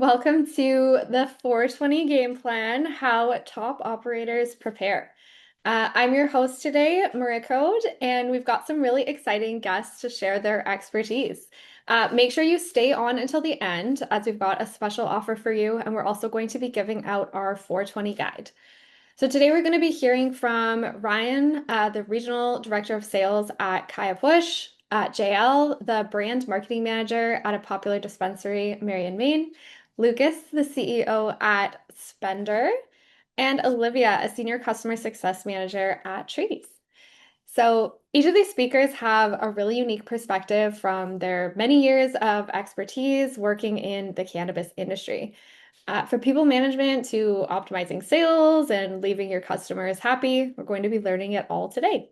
Welcome to the 420 game plan, how top operators prepare. I'm your host today, Maria Code, and we've got some really exciting guests to share their expertise. Make sure you stay on until the end, as we've got a special offer for you, and we're also going to be giving out our 420 guide. So today we're going to be hearing from Ryan, the Regional Director of Sales at KayaPush, JL, the Brand Marketing Manager at a popular dispensary, Marion, Maine, Lucas, the CEO at Spendr, and Olivia, a Senior Customer Success Manager at Treez. So each of these speakers have a really unique perspective from their many years of expertise working in the cannabis industry. From people management to optimizing sales and leaving your customers happy, we're going to be learning it all today.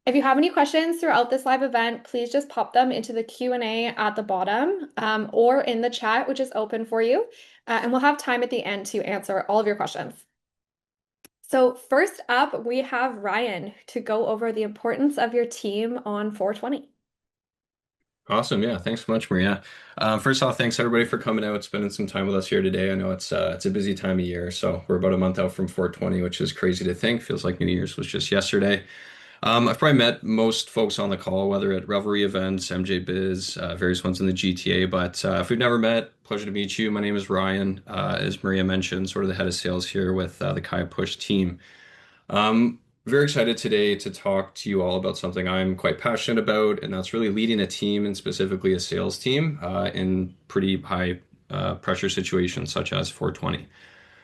If you have any questions throughout this live event, please just pop them into the Q&A at the bottom or in the chat, which is open for you. And we'll have time at the end to answer all of your questions. So first up, we have Ryan to go over the importance of your team on 420. Awesome. Yeah. Thanks so much, Maria. First off, thanks everybody for coming out, spending some time with us here today. I know it's a busy time of year, so we're about a month out from 420, which is crazy to think. Feels like New Year's was just yesterday. I've probably met most folks on the call, whether at Revelry events, MJ Biz, various ones in the GTA. But if we've never met, pleasure to meet you. My name is Ryan. As Maria mentioned, sort of the head of sales here with the KayaPush team. Very excited today to talk to you all about something I'm quite passionate about, and that's really leading a team and specifically a sales team in pretty high pressure situations such as 420.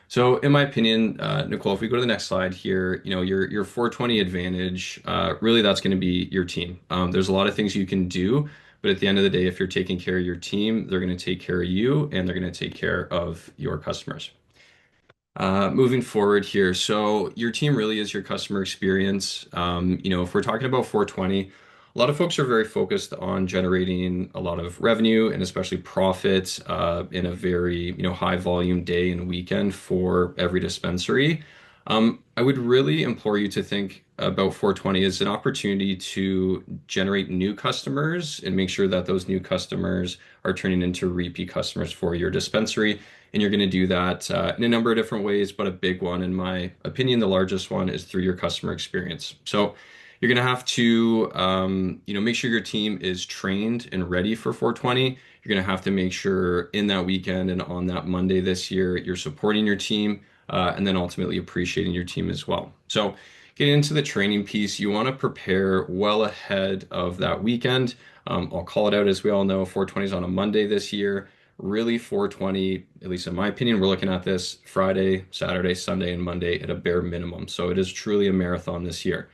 So, in my opinion, Nicole, if we go to the next slide here, your 420 advantage, really that's going to be your team. There's a lot of things you can do, but at the end of the day, if you're taking care of your team, they're going to take care of you and they're going to take care of your customers. Moving forward here, so your team really is your customer experience. If we're talking about 420, a lot of folks are very focused on generating a lot of revenue and especially profits in a very, high volume day and weekend for every dispensary. I would really implore you to think about 420 as an opportunity to generate new customers and make sure that those new customers are turning into repeat customers for your dispensary. And you're going to do that in a number of different ways, but a big one, in my opinion, the largest one is through your customer experience. So you're going to have to, make sure your team is trained and ready for 420. You're going to have to make sure in that weekend and on that Monday this year, you're supporting your team and then ultimately appreciating your team as well. So getting into the training piece, you want to prepare well ahead of that weekend. I'll call it out as we all know, 420 is on a Monday this year. Really 420, at least in my opinion, we're looking at this Friday, Saturday, Sunday, and Monday at a bare minimum. So it is truly a marathon this year.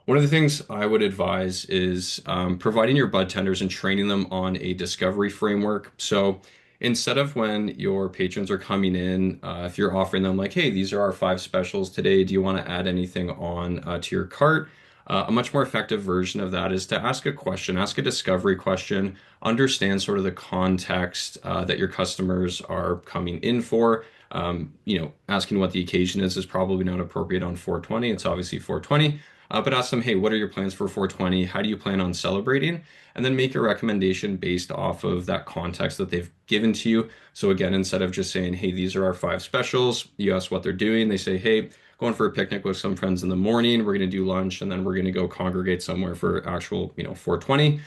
One of the things I would advise is providing your bud tenders and training them on a discovery framework. So instead of when your patrons are coming in, if you're offering them like, hey, these are our 5 specials today, do you want to add anything on to your cart? A much more effective version of that is to ask a question, ask a discovery question, understand sort of the context that your customers are coming in for. Asking what the occasion is probably not appropriate on 420. It's obviously 420. But ask them, hey, what are your plans for 420? How do you plan on celebrating? And then make a recommendation based off of that context that they've given to you. So again, instead of just saying, hey, these are our 5 specials, you ask what they're doing. They say, hey, going for a picnic with some friends in the morning. We're going to do lunch and then we're going to go congregate somewhere for actual, 420.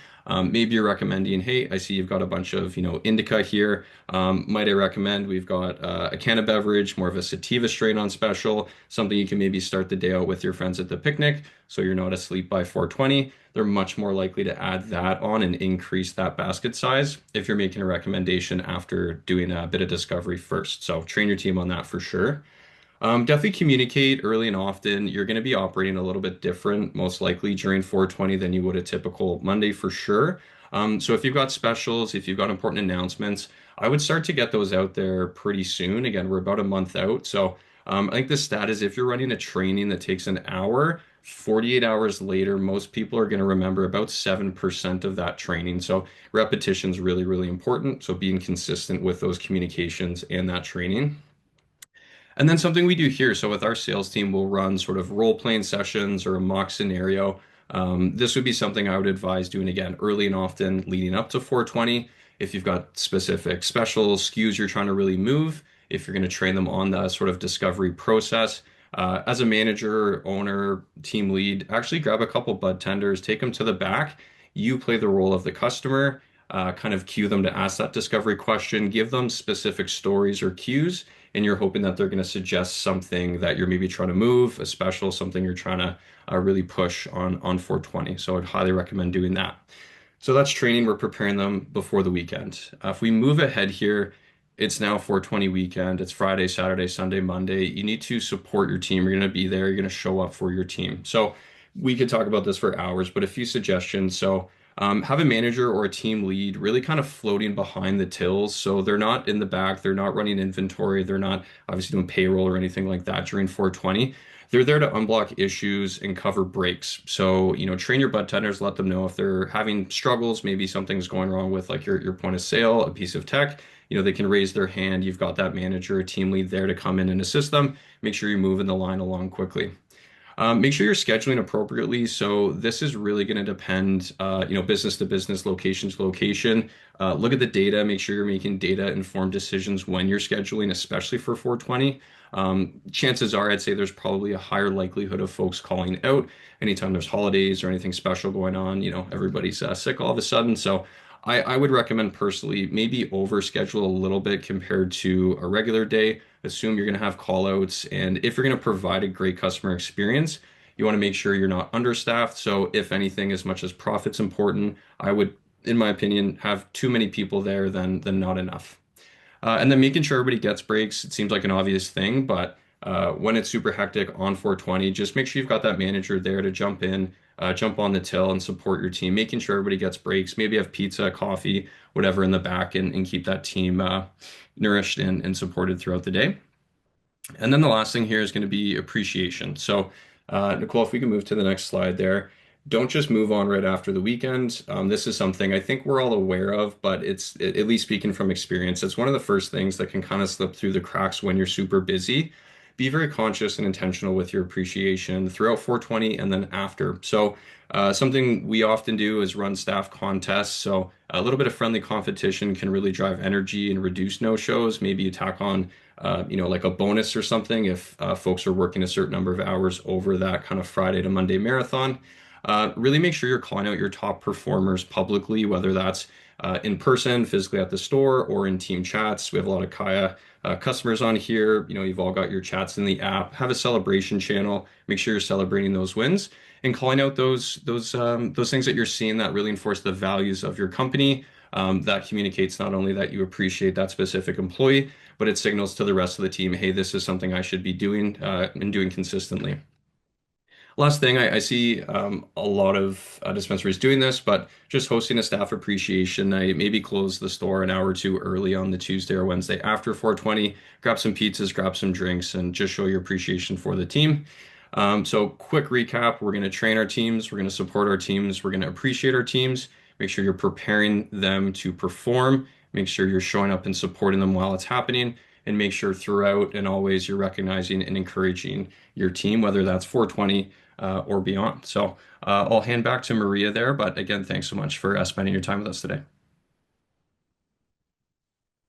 Maybe you're recommending, hey, I see you've got a bunch of, indica here. Might I recommend we've got a can of beverage, more of a sativa strain on special, something you can maybe start the day out with your friends at the picnic so you're not asleep by 420. They're much more likely to add that on and increase that basket size if you're making a recommendation after doing a bit of discovery first. So train your team on that for sure. Definitely communicate early and often. You're going to be operating a little bit different, most likely during 420 than you would a typical Monday for sure. So if you've got specials, if you've got important announcements, I would start to get those out there pretty soon. Again, we're about a month out. So I think the stat is if you're running a training that takes an hour, 48 hours later, most people are going to remember about 7% of that training. So repetition is really, really important. So being consistent with those communications and that training. And then something we do here, so with our sales team, we'll run sort of role-playing sessions or a mock scenario. This would be something I would advise doing again early and often leading up to 420. if you've got specific special SKUs you're trying to really move, if you're going to train them on that sort of discovery process. As a manager, owner, team lead, actually grab a couple bud tenders, take them to the back. You play the role of the customer, kind of cue them to ask that discovery question, give them specific stories or cues, and you're hoping that they're going to suggest something that you're maybe trying to move, a special, something you're trying to really push on 420. So I'd highly recommend doing that. So that's training. We're preparing them before the weekend. If we move ahead here, it's now 420 weekend. It's Friday, Saturday, Sunday, Monday. You need to support your team. You're going to be there. You're going to show up for your team. So we could talk about this for hours, but a few suggestions. So have a manager or a team lead really kind of floating behind the tills. So they're not in the back. They're not running inventory. They're not obviously doing payroll or anything like that during 420. They're there to unblock issues and cover breaks. So, train your bud tenders, let them know if they're having struggles, maybe something's going wrong with like your point of sale, a piece of tech, they can raise their hand. You've got that manager or team lead there to come in and assist them. Make sure you're moving the line along quickly. Make sure you're scheduling appropriately. So this is really going to depend, business to business, location to location. Look at the data. Make sure you're making data-informed decisions when you're scheduling, especially for 420. Chances are, I'd say there's probably a higher likelihood of folks calling out anytime there's holidays or anything special going on. Everybody's sick all of a sudden. So I would recommend personally maybe overschedule a little bit compared to a regular day. Assume you're going to have call outs. And if you're going to provide a great customer experience, you want to make sure you're not understaffed. So, if anything, as much as profit's important, I would, in my opinion, have too many people there than not enough. And then making sure everybody gets breaks. It seems like an obvious thing, but when it's super hectic on 420, just make sure you've got that manager there to jump in, jump on the till and support your team, making sure everybody gets breaks. Maybe have pizza, coffee, whatever in the back and keep that team nourished and supported throughout the day. And then the last thing here is going to be appreciation. So, Nicole, if we can move to the next slide there. Don't just move on right after the weekend. This is something I think we're all aware of, but it's at least speaking from experience, it's one of the first things that can kind of slip through the cracks when you're super busy. Be very conscious and intentional with your appreciation throughout 420 and then after. So, something we often do is run staff contests. So, a little bit of friendly competition can really drive energy and reduce no-shows. Maybe you tack on like a bonus or something if folks are working a certain number of hours over that kind of Friday to Monday marathon. Really make sure you're calling out your top performers publicly, whether that's in person, physically at the store, or in team chats. We have a lot of Kaya customers on here. You've all got your chats in the app. Have a celebration channel. Make sure you're celebrating those wins and calling out those things that you're seeing that really enforce the values of your company. That communicates not only that you appreciate that specific employee, but it signals to the rest of the team, hey, this is something I should be doing and doing consistently. Last thing, I see a lot of dispensaries doing this, but just hosting a staff appreciation night, maybe close the store an hour or two early on the Tuesday or Wednesday after 420, grab some pizzas, grab some drinks, and just show your appreciation for the team. So quick recap, we're going to train our teams, we're going to support our teams, we're going to appreciate our teams, make sure you're preparing them to perform, make sure you're showing up and supporting them while it's happening, and make sure throughout and always you're recognizing and encouraging your team, whether that's 420 or beyond. So I'll hand back to Maria there. But again, thanks so much for spending your time with us today.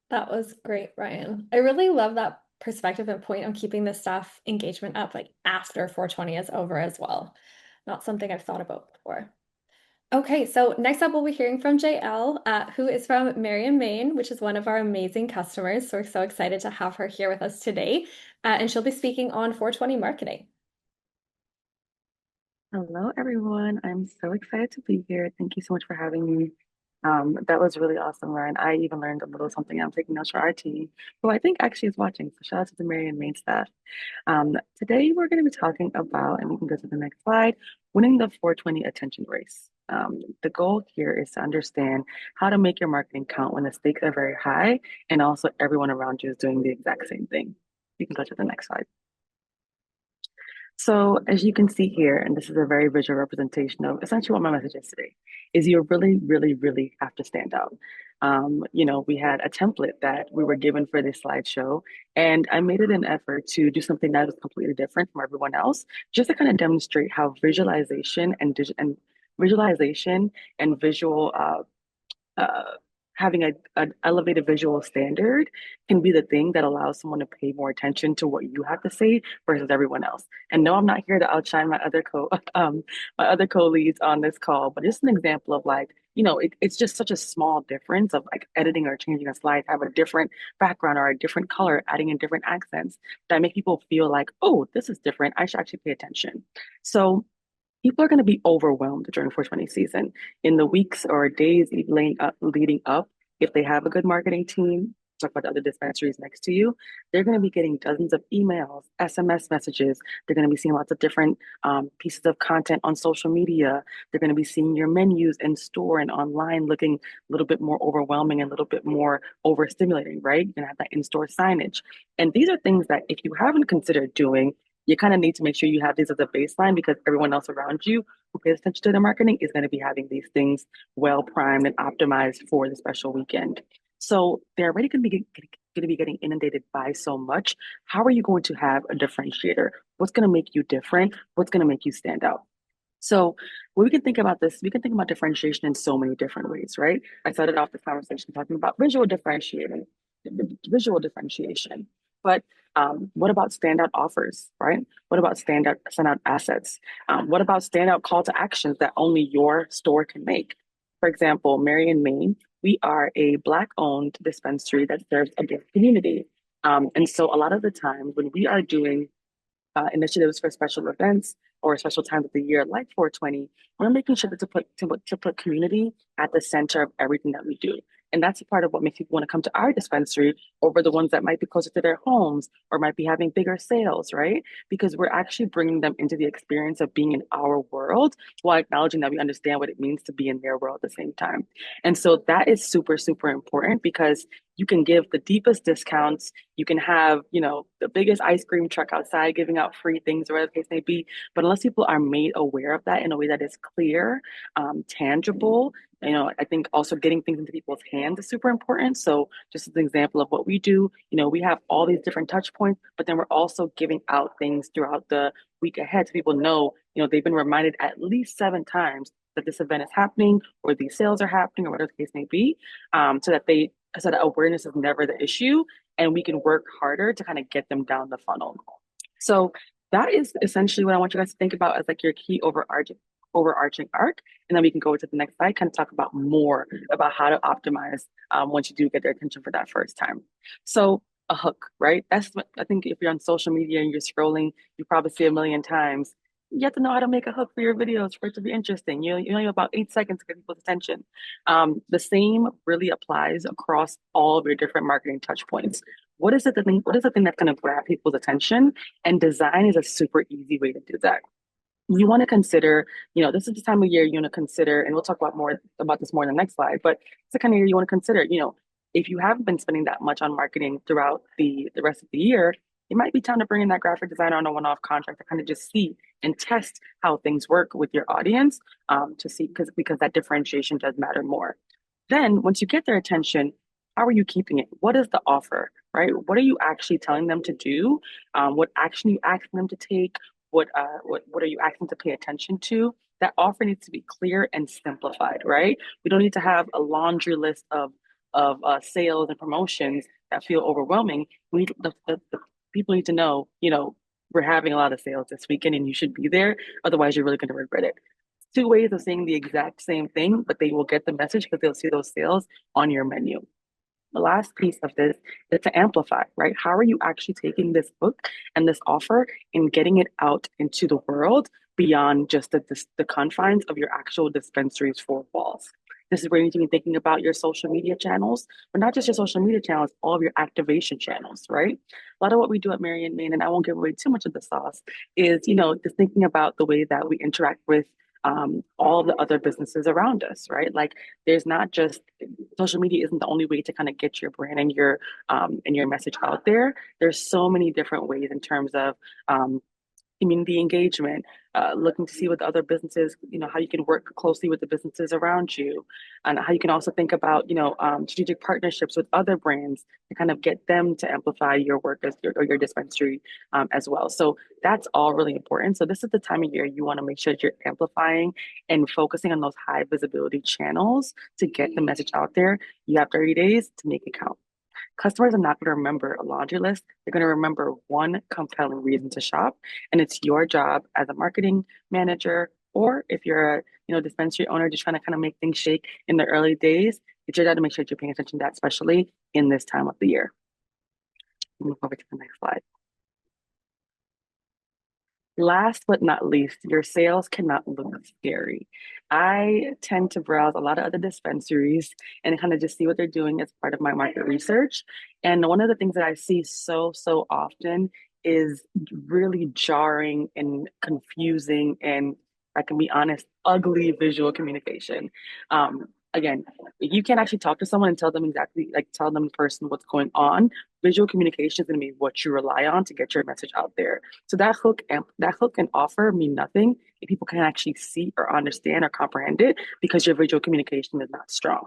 That was great, Ryan. I really love that perspective and point on keeping the staff engagement up like after 420 is over as well. Not something I've thought about before. Okay, so next up we'll be hearing from JL, who is from Marion, Maine, which is one of our amazing customers. So we're so excited to have her here with us today. And she'll be speaking on 420 marketing. Hello, everyone. I'm so excited to be here. Thank you so much for having me. That was really awesome, Ryan. I even learned a little something. I'm taking notes for our team, who I think actually is watching. So shout out to the Marion main staff. Today we're going to be talking about, and we can go to the next slide, winning the 420 attention race. The goal here is to understand how to make your marketing count when the stakes are very high, and also everyone around you is doing the exact same thing. You can go to the next slide. So as you can see here, and this is a very visual representation of essentially what my message is today, is you really, really, really have to stand out. We had a template that we were given for this slideshow, and I made it an effort to do something that was completely different from everyone else, just to kind of demonstrate how visualization and visual uh, having an elevated visual standard can be the thing that allows someone to pay more attention to what you have to say versus everyone else. And no, I'm not here to outshine my other co-leads on this call, but just an example of like, it's just such a small difference of like editing or changing a slide, have a different background or a different color, adding in different accents that make people feel like, oh, this is different. I should actually pay attention. So people are going to be overwhelmed during 420 season in the weeks or days leading up. If they have a good marketing team, talk about the other dispensaries next to you, they're going to be getting dozens of emails, SMS messages. They're going to be seeing lots of different pieces of content on social media. They're going to be seeing your menus in store and online looking a little bit more overwhelming and a little bit more overstimulating, right? You're going to have that in-store signage. And these are things that if you haven't considered doing, you kind of need to make sure you have these as a baseline because everyone else around you who pays attention to the marketing is going to be having these things well primed and optimized for the special weekend. So they're already going to be getting inundated by so much. How are you going to have a differentiator? What's going to make you different? What's going to make you stand out? So when we can think about this, we can think about differentiation in so many different ways, right? I started off this conversation talking about visual differentiation. But what about standout offers, right? What about standout assets? What about standout call to actions that only your store can make? For example, Marion, Maine, we are a Black-owned dispensary that serves a Black community. And so a lot of the time when we are doing initiatives for special events or special times of the year like 420, we're making sure to put community at the center of everything that we do. And that's a part of what makes people want to come to our dispensary over the ones that might be closer to their homes or might be having bigger sales, right? Because we're actually bringing them into the experience of being in our world while acknowledging that we understand what it means to be in their world at the same time. And so that is super, super important because you can give the deepest discounts. You can have, the biggest ice cream truck outside giving out free things or whatever the case may be. But unless people are made aware of that in a way that is clear, tangible, I think also getting things into people's hands is super important. So just as an example of what we do, we have all these different touch points, but then we're also giving out things throughout the week ahead so people know, they've been reminded at least 7 times that this event is happening or these sales are happening or whatever the case may be, so that awareness is never the issue and we can work harder to kind of get them down the funnel. So that is essentially what I want you guys to think about as like your key overarching arc. And then we can go to the next slide, kind of talk about more about how to optimize once you do get their attention for that first time. So a hook, right? That's what I think if you're on social media and you're scrolling, you probably see a million times. You have to know how to make a hook for your videos for it to be interesting. You only have about 8 seconds to get people's attention. The same really applies across all of your different marketing touch points. What is the thing that's going to grab people's attention? And design is a super easy way to do that. You want to consider, this is the time of year you want to consider, and we'll talk about this more in the next slide, but it's the kind of year you want to consider, if you haven't been spending that much on marketing throughout the rest of the year, it might be time to bring in that graphic designer on a one-off contract to kind of just see and test how things work with your audience to see because that differentiation does matter more. Then once you get their attention, how are you keeping it? What is the offer, right? What are you actually telling them to do? What action are you asking them to take? What are you asking to pay attention to? That offer needs to be clear and simplified, right? We don't need to have a laundry list of sales and promotions that feel overwhelming. The people need to know, we're having a lot of sales this weekend and you should be there. Otherwise, you're really going to regret it. 2 ways of saying the exact same thing, but they will get the message because they'll see those sales on your menu. The last piece of this is to amplify, right? How are you actually taking this book and this offer and getting it out into the world beyond just the confines of your actual dispensary's four walls? This is where you need to be thinking about your social media channels, but not just your social media channels, all of your activation channels, right? A lot of what we do at Marion, Maine, and I won't give away too much of the sauce, is, just thinking about the way that we interact with all the other businesses around us, right? Like there's not just social media isn't the only way to kind of get your brand and your message out there. There's so many different ways in terms of community engagement, looking to see what the other businesses, how you can work closely with the businesses around you, and how you can also think about, strategic partnerships with other brands to kind of get them to amplify your work or your dispensary as well. So that's all really important. So this is the time of year you want to make sure that you're amplifying and focusing on those high visibility channels to get the message out there. You have 30 days to make it count. Customers are not going to remember a laundry list. They're going to remember one compelling reason to shop. And it's your job as a marketing manager, or if you're a dispensary owner just trying to kind of make things shake in the early days, it's your job to make sure that you're paying attention to that, especially in this time of the year. Move over to the next slide. Last but not least, your sales cannot look scary. I tend to browse a lot of other dispensaries and kind of just see what they're doing as part of my market research. And one of the things that I see so often is really jarring and confusing and, I can be honest, ugly visual communication. Again, you can't actually talk to someone and tell them exactly, like tell them in person what's going on. Visual communication is going to be what you rely on to get your message out there. So that hook and offer mean nothing if people can actually see or understand or comprehend it because your visual communication is not strong.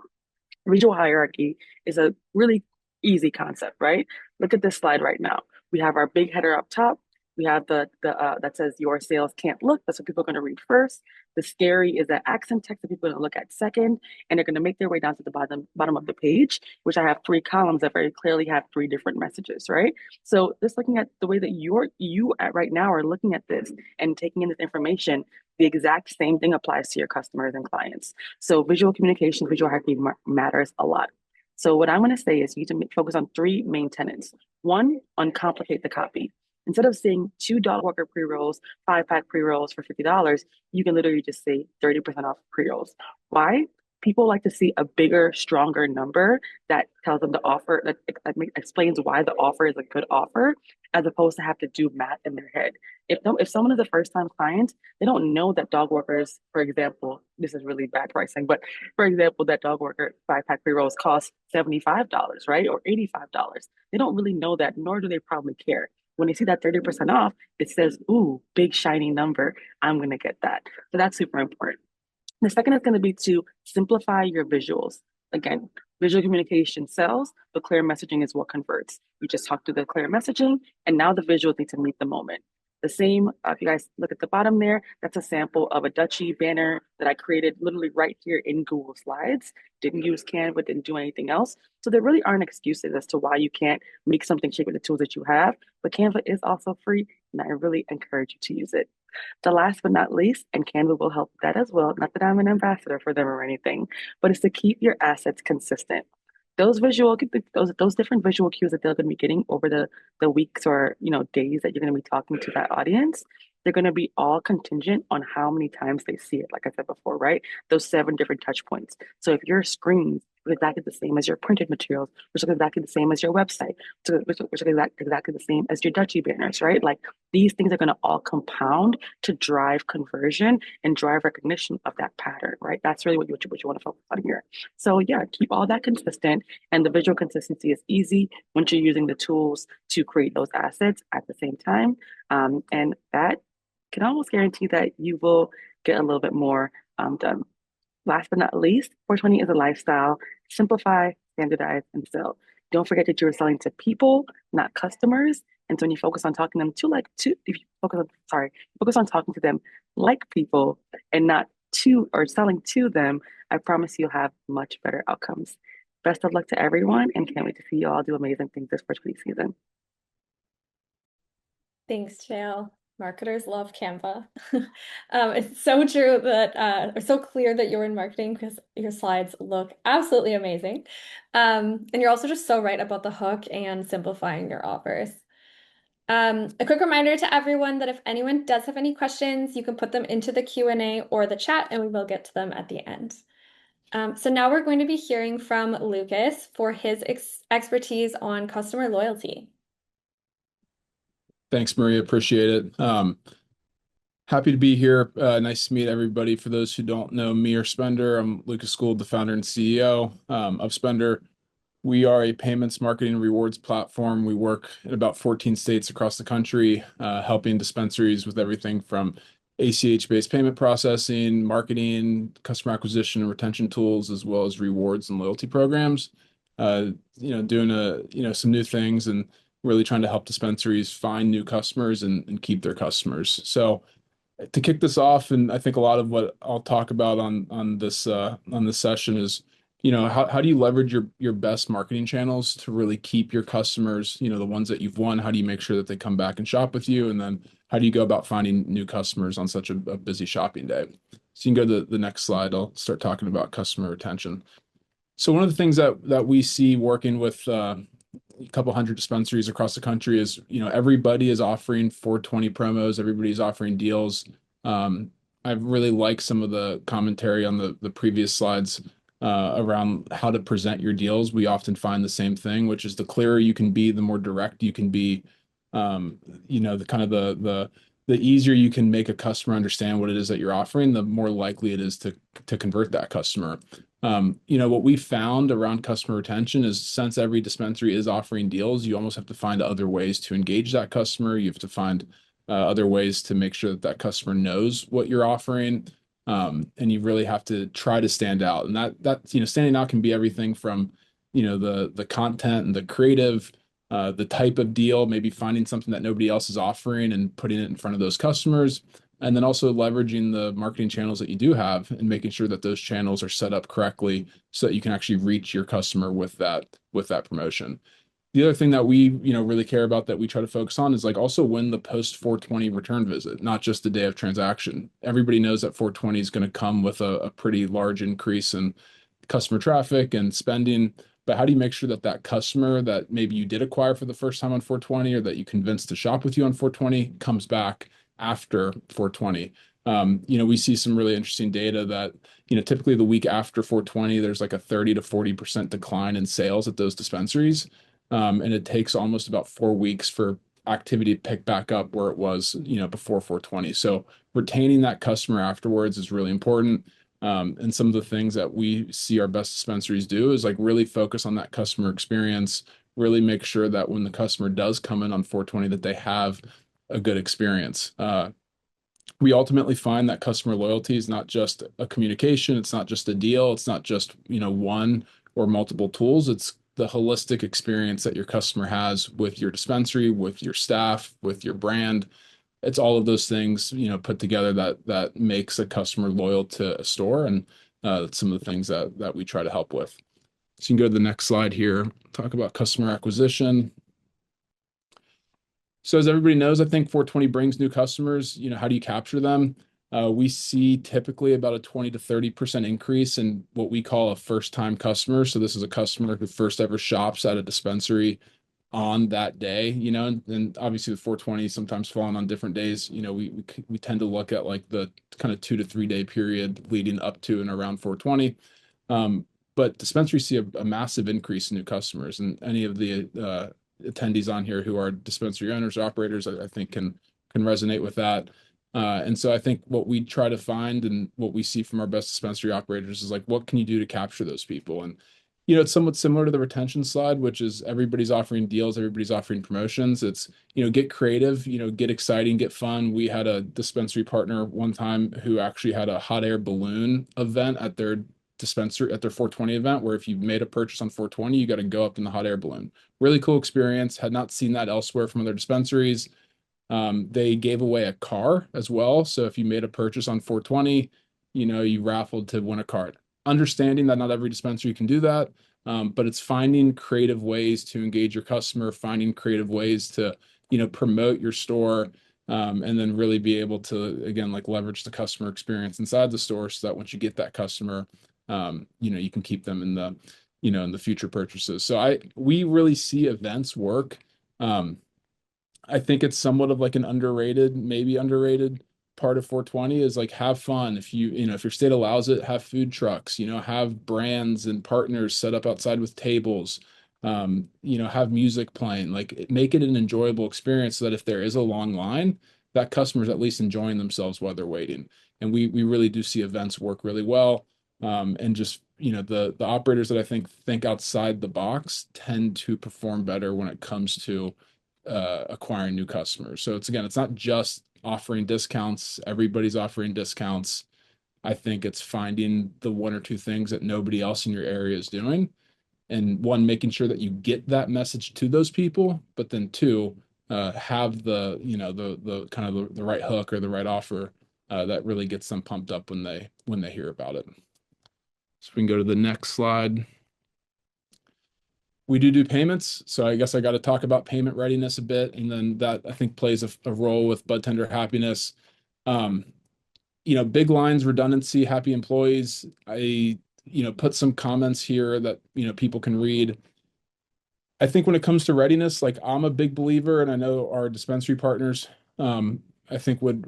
Visual hierarchy is a really easy concept, right? Look at this slide right now. We have our big header up top. We have the that says your sales can't look. That's what people are going to read first. The scary is that accent text that people are going to look at second, and they're going to make their way down to the bottom of the page, which I have three columns that very clearly have three different messages, right? So just looking at the way that you at right now are looking at this and taking in this information, the exact same thing applies to your customers and clients. So visual communication, visual hierarchy matters a lot. So what I'm going to say is you need to focus on three main tenets. One, uncomplicate the copy. Instead of saying two dog walker pre-rolls, 5-pack pre-rolls for $50, you can literally just say 30% off pre-rolls. Why? People like to see a bigger, stronger number that tells them the offer, that explains why the offer is a good offer, as opposed to have to do math in their head. If someone is a first-time client, they don't know that dog walkers, for example, this is really bad pricing, but for example, that dog walker 5-pack pre-rolls cost $75, right? Or $85. They don't really know that, nor do they probably care. When they see that 30% off, it says, ooh, big shiny number. I'm going to get that. So that's super important. The second is going to be to simplify your visuals. Again, visual communication sells, but clear messaging is what converts. We just talked to the clear messaging, and now the visuals need to meet the moment. The same, if you guys look at the bottom there, that's a sample of a Dutchie banner that I created literally right here in Google Slides. Didn't use Canva, didn't do anything else. So there really aren't excuses as to why you can't make something shape with the tools that you have. But Canva is also free, and I really encourage you to use it. The last but not least, and Canva will help that as well, not that I'm an ambassador for them or anything, but it's to keep your assets consistent. Those different visual cues that they're going to be getting over the weeks or days that you're going to be talking to that audience, they're going to be all contingent on how many times they see it. Like I said before, right? Those 7 different touch points. So if your screens are exactly the same as your printed materials, which are exactly the same as your website, which are exactly the same as your Dutchie banners, right? Like these things are going to all compound to drive conversion and drive recognition of that pattern, right? That's really what you want to focus on here. So yeah, keep all that consistent, and the visual consistency is easy once you're using the tools to create those assets at the same time. And that can almost guarantee that you will get a little bit more done. Last but not least, 420 is a lifestyle. Simplify, standardize, and sell. Don't forget that you're selling to people, not customers. And so when you focus on talking them if you focus on talking to them like people and not to or selling to them, I promise you'll have much better outcomes. Best of luck to everyone, and can't wait to see you all do amazing things this 420 season. Thanks, Jael. Marketers love Canva. It's so true that, or so clear that you're in marketing because your slides look absolutely amazing. And you're also just so right about the hook and simplifying your offers. A quick reminder to everyone that if anyone does have any questions, you can put them into the Q&A or the chat and we will get to them at the end. So now we're going to be hearing from Lucas for his expertise on customer loyalty. Thanks, Maria. Appreciate it. Happy to be here. Nice to meet everybody. For those who don't know me or Spendr, I'm Lucas Gould, the founder and CEO of Spendr. We are a payments, marketing, and rewards platform. We work in about 14 states across the country, helping dispensaries with everything from ACH-based payment processing, marketing, customer acquisition and retention tools, as well as rewards and loyalty programs. Doing some new things and really trying to help dispensaries find new customers and keep their customers. So to kick this off, and I think a lot of what I'll talk about on this session is, how do you leverage your best marketing channels to really keep your customers, the ones that you've won? How do you make sure that they come back and shop with you? And then how do you go about finding new customers on such a busy shopping day? So you can go to the next slide. I'll start talking about customer retention. So one of the things that we see working with a couple hundred dispensaries across the country is, everybody is offering 420 promos, everybody's offering deals. I really like some of the commentary on the previous slides around how to present your deals. We often find the same thing, which is the clearer you can be, the more direct you can be. The kind of the easier you can make a customer understand what it is that you're offering, the more likely it is to convert that customer. What we found around customer retention is, since every dispensary is offering deals, you almost have to find other ways to engage that customer. You have to find other ways to make sure that that customer knows what you're offering. And you really have to try to stand out. And standing out can be everything from, the content and the creative, the type of deal, maybe finding something that nobody else is offering and putting it in front of those customers. And then also leveraging the marketing channels that you do have and making sure that those channels are set up correctly so that you can actually reach your customer with that promotion. The other thing that we, really care about, that we try to focus on, is like also win the post 420 return visit, not just the day of transaction. Everybody knows that 420 is going to come with a pretty large increase in customer traffic and spending. But how do you make sure that that customer that maybe you did acquire for the first time on 420, or that you convinced to shop with you on 420, comes back after 420? We see some really interesting data that, typically the week after 420, there's like a 30 to 40% decline in sales at those dispensaries. And it takes almost about 4 weeks for activity to pick back up where it was, before 420. So retaining that customer afterwards is really important. And some of the things that we see our best dispensaries do is like really focus on that customer experience, really make sure that when the customer does come in on 420, that they have a good experience. We ultimately find that customer loyalty is not just a communication, it's not just a deal, it's not just, one or multiple tools. It's the holistic experience that your customer has with your dispensary, with your staff, with your brand. It's all of those things, put together that makes a customer loyal to a store, and some of the things that we try to help with. So you can go to the next slide here, talk about customer acquisition. So as everybody knows, I think 420 brings new customers. How do you capture them? We see typically about a 20 to 30% increase in what we call a first-time customer. So this is a customer who first ever shops at a dispensary on that day, and obviously the 420 sometimes falling on different days. We tend to look at like the kind of 2 to 3 day period leading up to and around 420. But dispensaries see a massive increase in new customers, and any of the attendees on here who are dispensary owners or operators, I think can resonate with that. And so I think what we try to find and what we see from our best dispensary operators is like, what can you do to capture those people? And it's somewhat similar to the retention slide, which is everybody's offering deals, everybody's offering promotions. It's, get creative, get exciting, get fun. We had a dispensary partner one time who actually had a hot air balloon event at their dispensary, at their 420 event, where if you made a purchase on 420, you got to go up in the hot air balloon. Really cool experience. Had not seen that elsewhere from other dispensaries. They gave away a car as well. So if you made a purchase on 420, you raffled to win a card. Understanding that not every dispensary can do that, but it's finding creative ways to engage your customer, finding creative ways to, promote your store, and then really be able to, again, like leverage the customer experience inside the store so that once you get that customer, you can keep them in the, in the future purchases. So we really see events work. I think it's somewhat of like an maybe underrated part of 420 is like, have fun. If if your state allows it, have food trucks, have brands and partners set up outside with tables, have music playing, like make it an enjoyable experience so that if there is a long line, that customer's at least enjoying themselves while they're waiting. And we really do see events work really well. And just, the operators that I think outside the box tend to perform better when it comes to acquiring new customers. So it's not just offering discounts. Everybody's offering discounts. I think it's finding the one or two things that nobody else in your area is doing. And one, making sure that you get that message to those people, but then two, have the, the kind of the right hook or the right offer that really gets them pumped up when they hear about it. So we can go to the next slide. We do payments, so I guess I got to talk about payment readiness a bit, and then that I think plays a role with bud tender happiness. Um, big lines, redundancy, happy employees. I put some comments here that people can read. I think when it comes to readiness, like I'm a big believer, and I know our dispensary partners, I think would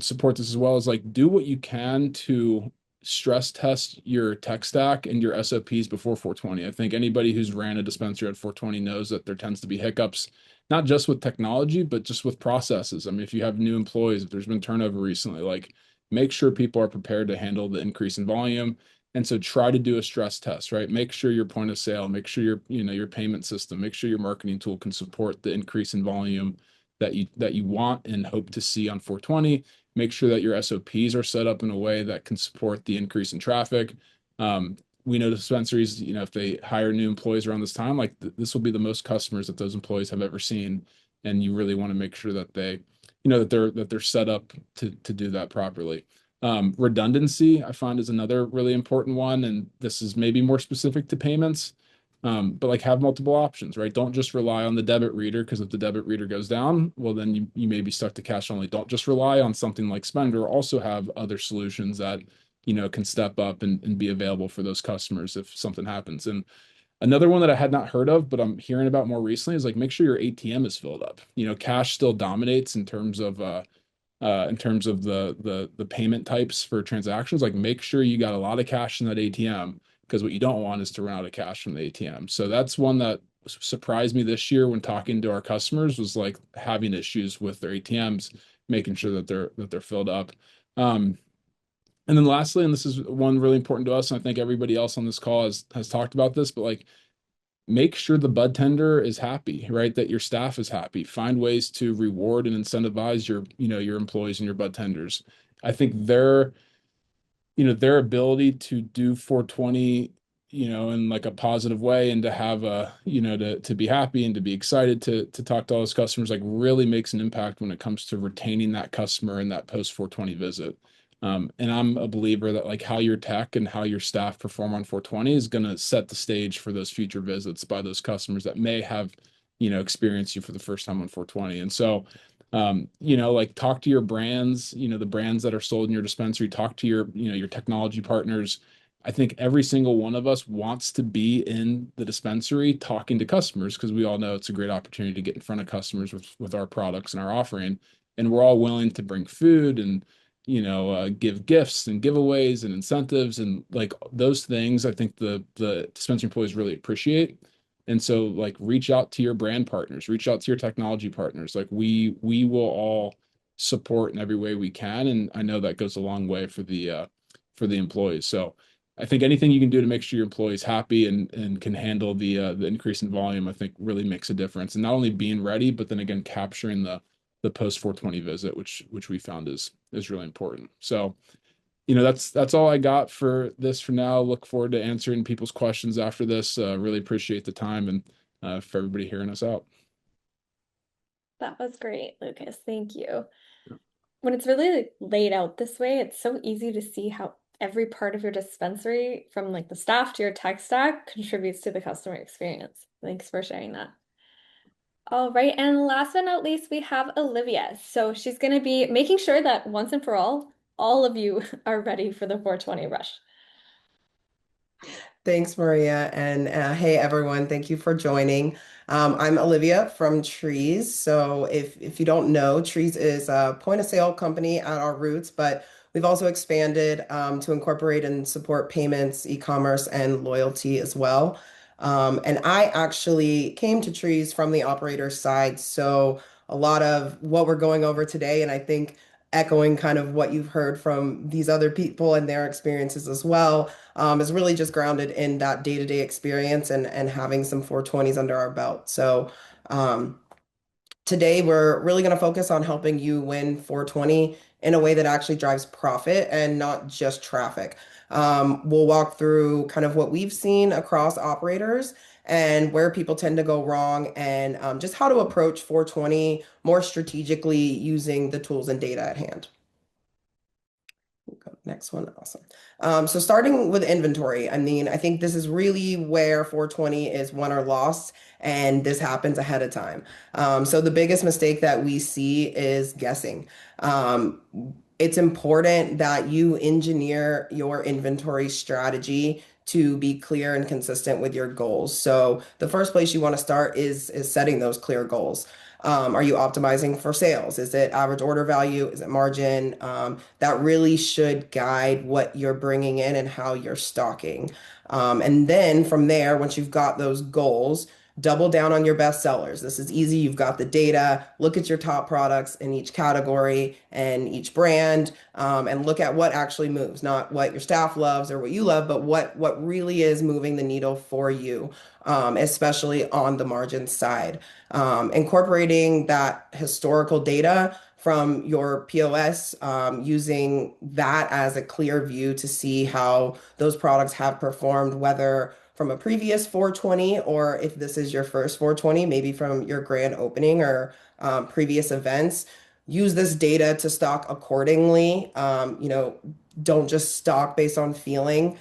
support this as well. Is like do what you can to stress test your tech stack and your SOPs before 420. I think anybody who's ran a dispensary at 420 knows that there tends to be hiccups, not just with technology, but just with processes. I mean, if you have new employees, if there's been turnover recently, like make sure people are prepared to handle the increase in volume. And so try to do a stress test, right? Make sure your point of sale, make sure your payment system, make sure your marketing tool can support the increase in volume that you want and hope to see on 420. Make sure that your SOPs are set up in a way that can support the increase in traffic. We know dispensaries, if they hire new employees around this time, like this will be the most customers that those employees have ever seen. And you really want to make sure that they're set up to do that properly. Redundancy, I find, is another really important one, and this is maybe more specific to payments. But like have multiple options, right? Don't just rely on the debit reader, because if the debit reader goes down, well, then you may be stuck to cash only. Don't just rely on something like Spendr. Also have other solutions that can step up and be available for those customers if something happens. And another one that I had not heard of, but I'm hearing about more recently, is like make sure your ATM is filled up. Cash still dominates in terms of the payment types for transactions. Like make sure you got a lot of cash in that ATM, because what you don't want is to run out of cash from the ATM. So that's one that surprised me this year when talking to our customers, was like having issues with their ATMs, making sure that they're filled up. And then lastly, and this is one really important to us, and I think everybody else on this call has talked about this, but like make sure the bud tender is happy, right? That your staff is happy. Find ways to reward and incentivize your employees and your bud tenders. I think their ability to do 420, in like a positive way, and to have to be happy and to be excited to talk to all those customers, like really makes an impact when it comes to retaining that customer in that post 420 visit. And I'm a believer that like how your tech and how your staff perform on 420 is going to set the stage for those future visits by those customers that may have, experienced you for the first time on 420. And so, like talk to your brands, the brands that are sold in your dispensary, talk to your technology partners. I think every single one of us wants to be in the dispensary talking to customers, because we all know it's a great opportunity to get in front of customers with our products and our offering. And we're all willing to bring food and give gifts and giveaways and incentives and like those things. I think the dispensary employees really appreciate. And so like reach out to your brand partners, reach out to your technology partners. Like we will all support in every way we can. And I know that goes a long way for the employees. So I think anything you can do to make sure your employees happy and can handle the increase in volume, I think really makes a difference. And not only being ready, but then again capturing the post 420 visit, which we found is really important. So, that's all I got for this for now. Look forward to answering people's questions after this. Really appreciate the time and for everybody hearing us out. That was great, Lucas. Thank you. When it's really like, laid out this way, it's so easy to see how every part of your dispensary, from like the staff to your tech stack, contributes to the customer experience. Thanks for sharing that. All right, and last but not least, we have Olivia. So she's going to be making sure that once and for all of you are ready for the 420 rush. Thanks, Maria. And hey, everyone, thank you for joining. I'm Olivia from Treez. So if you don't know, Treez is a point of sale company at our roots, but we've also expanded to incorporate and support payments, e-commerce, and loyalty as well. And I actually came to Treez from the operator side. So a lot of what we're going over today, and I think echoing kind of what you've heard from these other people and their experiences as well, is really just grounded in that day-to-day experience and having some 420s under our belt. So Today, we're really going to focus on helping you win 420 in a way that actually drives profit and not just traffic. We'll walk through kind of what we've seen across operators and where people tend to go wrong, and just how to approach 420 more strategically using the tools and data at hand. Go next one. Awesome. So starting with inventory, I mean, I think this is really where 420 is won or lost, and this happens ahead of time. So the biggest mistake that we see is guessing. Um, it's important that you engineer your inventory strategy to be clear and consistent with your goals. So the first place you want to start is setting those clear goals. Are you optimizing for sales? Is it average order value? Is it margin? That really should guide what you're bringing in and how you're stocking. And then from there, once you've got those goals, double down on your best sellers. This is easy. You've got the data. Look at your top products in each category and each brand, and look at what actually moves, not what your staff loves or what you love, but what really is moving the needle for you, especially on the margin side. Incorporating that historical data from your POS, using that as a clear view to see how those products have performed, whether from a previous 420 or if this is your first 420, maybe from your grand opening or previous events. Use this data to stock accordingly. Don't just stock based on feeling.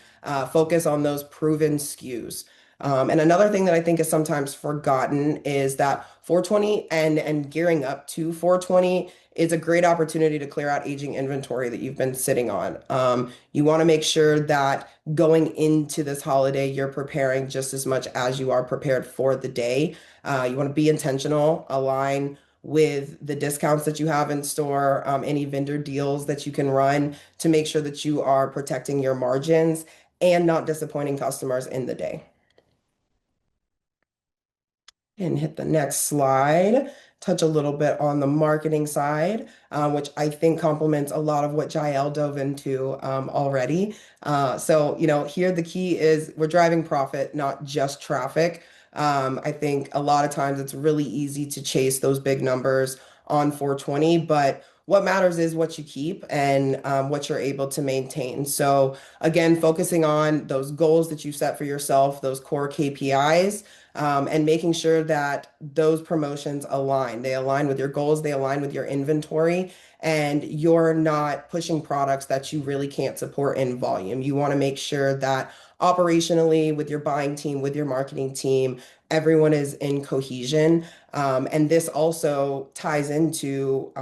Focus on those proven SKUs. And another thing that I think is sometimes forgotten is that 420 and gearing up to 420 is a great opportunity to clear out aging inventory that you've been sitting on. You want to make sure that going into this holiday, you're preparing just as much as you are prepared for the day. You want to be intentional, align with the discounts that you have in store, any vendor deals that you can run to make sure that you are protecting your margins and not disappointing customers in the day. And hit the next slide, touch a little bit on the marketing side, which I think complements a lot of what Jael dove into already. Here the key is we're driving profit, not just traffic. I think a lot of times it's really easy to chase those big numbers on 420, but what matters is what you keep and what you're able to maintain. So again, focusing on those goals that you set for yourself, those core KPIs, and making sure that those promotions align. They align with your goals, they align with your inventory, and you're not pushing products that you really can't support in volume. You want to make sure that operationally, with your buying team, with your marketing team, everyone is in cohesion. And this also ties into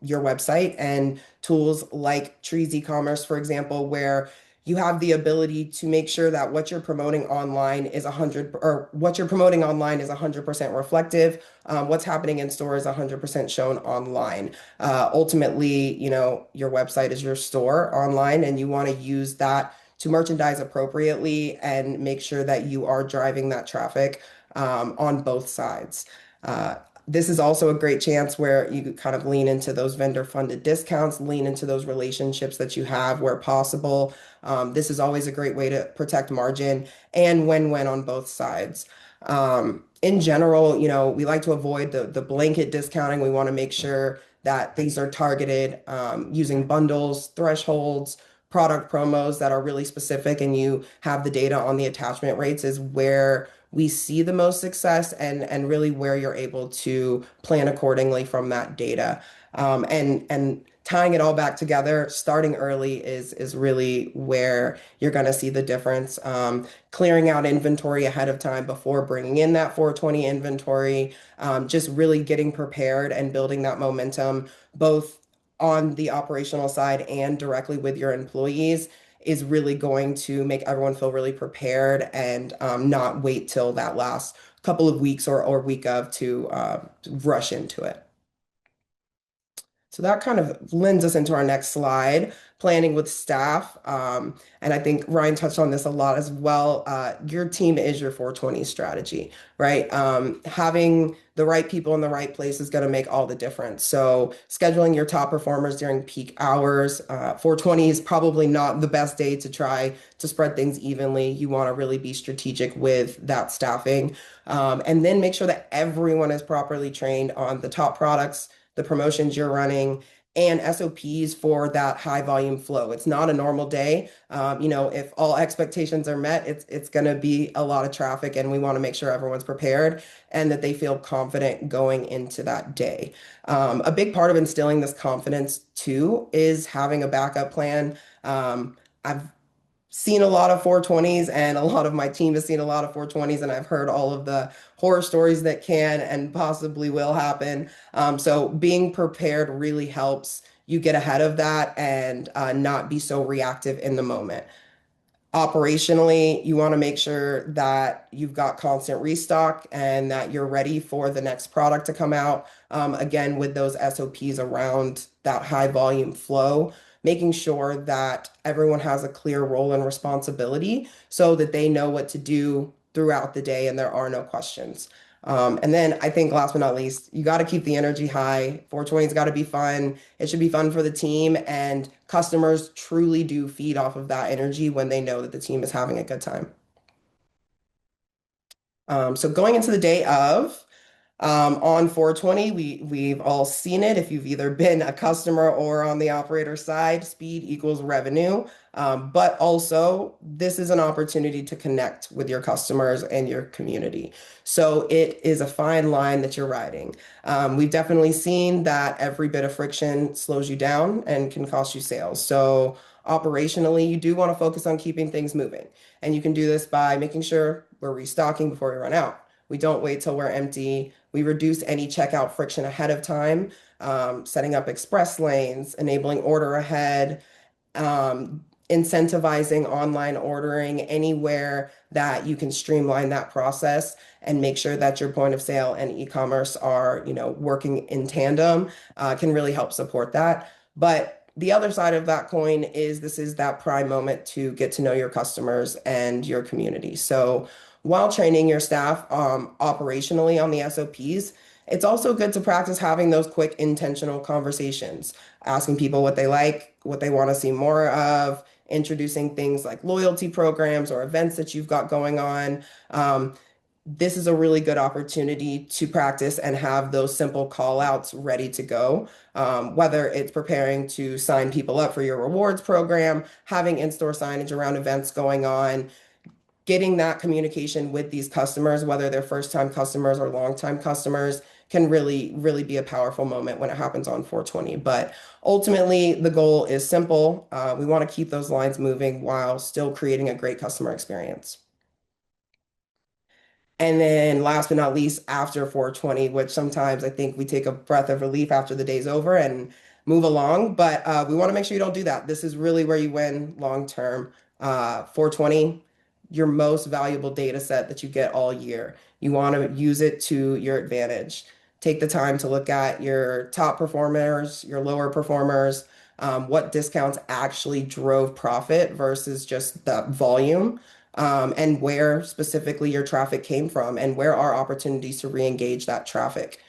your website and tools like Treez e-commerce, for example, where you have the ability to make sure that what you're promoting online is 100% reflective. What's happening in store is 100% shown online. Ultimately, your website is your store online, and you want to use that to merchandise appropriately and make sure that you are driving that traffic on both sides. This is also a great chance where you kind of lean into those vendor funded discounts, lean into those relationships that you have where possible. This is always a great way to protect margin and win-win on both sides. In general, we like to avoid the blanket discounting. We want to make sure that things are targeted using bundles, thresholds, product promos that are really specific, and you have the data on the attachment rates is where we see the most success and really where you're able to plan accordingly from that data. And tying it all back together, starting early is really where you're going to see the difference. Clearing out inventory ahead of time before bringing in that 420 inventory, just really getting prepared and building that momentum, both on the operational side and directly with your employees is really going to make everyone feel really prepared and not wait till that last couple of weeks or week of to rush into it. So that kind of lends us into our next slide, planning with staff. And I think Ryan touched on this a lot as well. Your team is your 420 strategy, right? Having the right people in the right place is going to make all the difference. So scheduling your top performers during peak hours. 420 is probably not the best day to try to spread things evenly. You want to really be strategic with that staffing. And then make sure that everyone is properly trained on the top products, the promotions you're running, and SOPs for that high volume flow. It's not a normal day. If all expectations are met, it's going to be a lot of traffic, and we want to make sure everyone's prepared and that they feel confident going into that day. A big part of instilling this confidence too is having a backup plan. I've seen a lot of 420s, and a lot of my team has seen a lot of 420s, and I've heard all of the horror stories that can and possibly will happen. So being prepared really helps you get ahead of that and not be so reactive in the moment. Operationally, you want to make sure that you've got constant restock and that you're ready for the next product to come out. Again, with those SOPs around that high volume flow, making sure that everyone has a clear role and responsibility so that they know what to do throughout the day and there are no questions. And then I think last but not least, you got to keep the energy high. 420's got to be fun. It should be fun for the team, and customers truly do feed off of that energy when they know that the team is having a good time. So going into the day of, on 420, we've all seen it. If you've either been a customer or on the operator side, speed equals revenue. But also, this is an opportunity to connect with your customers and your community. So it is a fine line that you're riding. We've definitely seen that every bit of friction slows you down and can cost you sales. So operationally, you do want to focus on keeping things moving. And you can do this by making sure we're restocking before we run out. We don't wait till we're empty. We reduce any checkout friction ahead of time, setting up express lanes, enabling order ahead, incentivizing online ordering anywhere that you can streamline that process and make sure that your point of sale and e-commerce are, working in tandem, can really help support that. But the other side of that coin is this is that prime moment to get to know your customers and your community. So while training your staff operationally on the SOPs, it's also good to practice having those quick intentional conversations, asking people what they like, what they want to see more of, introducing things like loyalty programs or events that you've got going on. This is a really good opportunity to practice and have those simple call outs ready to go. Whether it's preparing to sign people up for your rewards program, having in-store signage around events going on, getting that communication with these customers, whether they're first-time customers or long-time customers, can really, really be a powerful moment when it happens on 420. But ultimately, the goal is simple. We want to keep those lines moving while still creating a great customer experience. And then last but not least, after 420, which sometimes I think we take a breath of relief after the day's over and move along, but we want to make sure you don't do that. This is really where you win long term. 420, your most valuable data set that you get all year. You want to use it to your advantage. Take the time to look at your top performers, your lower performers, what discounts actually drove profit versus just the volume, and where specifically your traffic came from and where are opportunities to re-engage that traffic.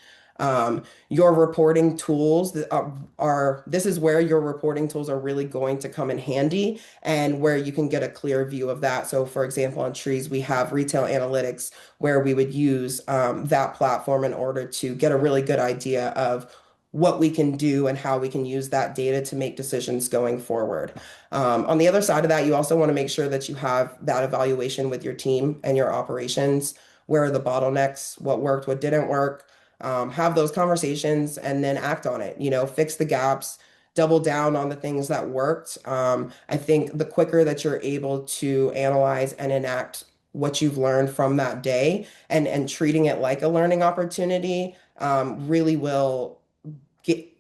Your reporting tools this is where your reporting tools are really going to come in handy and where you can get a clear view of that. So for example, on Treez, we have retail analytics where we would use that platform in order to get a really good idea of what we can do and how we can use that data to make decisions going forward. On the other side of that, you also want to make sure that you have that evaluation with your team and your operations. Where are the bottlenecks? What worked? What didn't work? Have those conversations and then act on it. Fix the gaps, double down on the things that worked. I think the quicker that you're able to analyze and enact what you've learned from that day and treating it like a learning opportunity, really will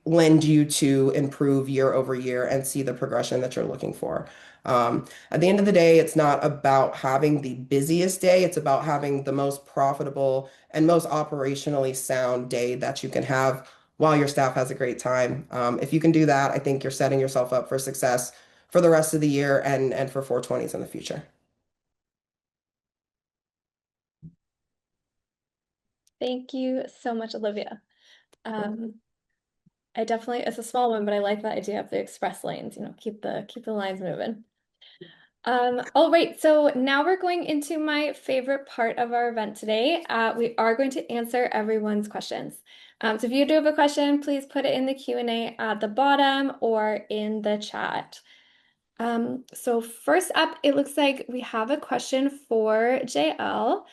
lend you to improve year over year and see the progression that you're looking for. At the end of the day, it's not about having the busiest day. It's about having the most profitable and most operationally sound day that you can have while your staff has a great time. If you can do that, I think you're setting yourself up for success for the rest of the year and for 420s in the future. Thank you so much, Olivia. Um, I definitely, it's a small one, but I like that idea of the express lanes, keep the lines moving. All right, so now we're going into my favorite part of our event today. We are going to answer everyone's questions. So if you do have a question, please put it in the Q&A at the bottom or in the chat. So first up, it looks like we have a question for JL.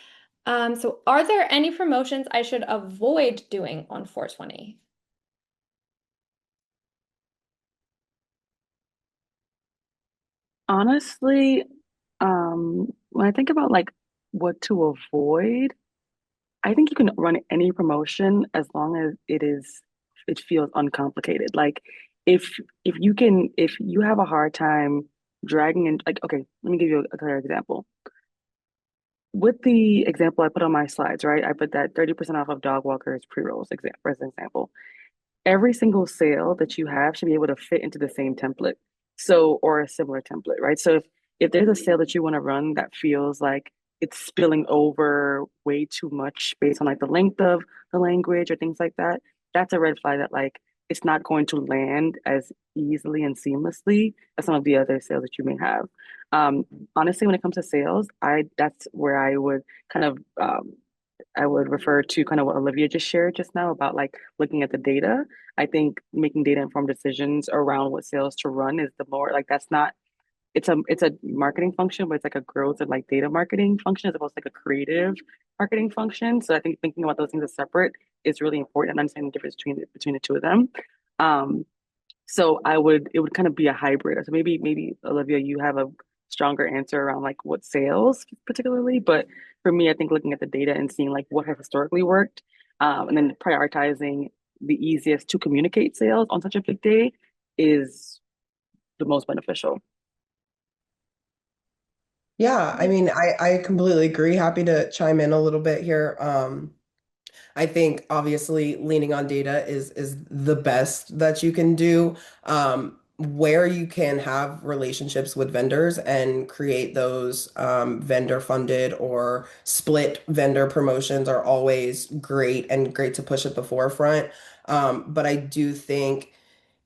So are there any promotions I should avoid doing on 420? Honestly, when I think about like what to avoid, I think you can run any promotion as long as it feels uncomplicated. Like if if you have a hard time dragging in, like, okay, let me give you a clear example. With the example I put on my slides, right? I put that 30% off of dog walkers pre-rolls example as an example. Every single sale that you have should be able to fit into the same template. So, or a similar template, right? So if there's a sale that you want to run that feels like it's spilling over way too much based on like the length of the language or things like that, that's a red flag that like it's not going to land as easily and seamlessly as some of the other sales that you may have. Um, Honestly, when it comes to sales, I that's where I would kind of I would refer to kind of what Olivia just shared just now about like looking at the data. I think making data informed decisions around what sales to run is the more like that's not it's a marketing function, but it's like a growth and like data marketing function as opposed to like a creative marketing function. So I think thinking about those things as separate is really important and understanding the difference between the two of them. Um, so it would kind of be a hybrid. So maybe Olivia, you have a stronger answer around like what sales particularly, but for me, I think looking at the data and seeing like what has historically worked, and then prioritizing the easiest to communicate sales on such a big day is the most beneficial. Yeah, I mean, I completely agree. Happy to chime in a little bit here. I think obviously leaning on data is the best that you can do. Where you can have relationships with vendors and create those vendor funded or split vendor promotions are always great and great to push at the forefront. But I do think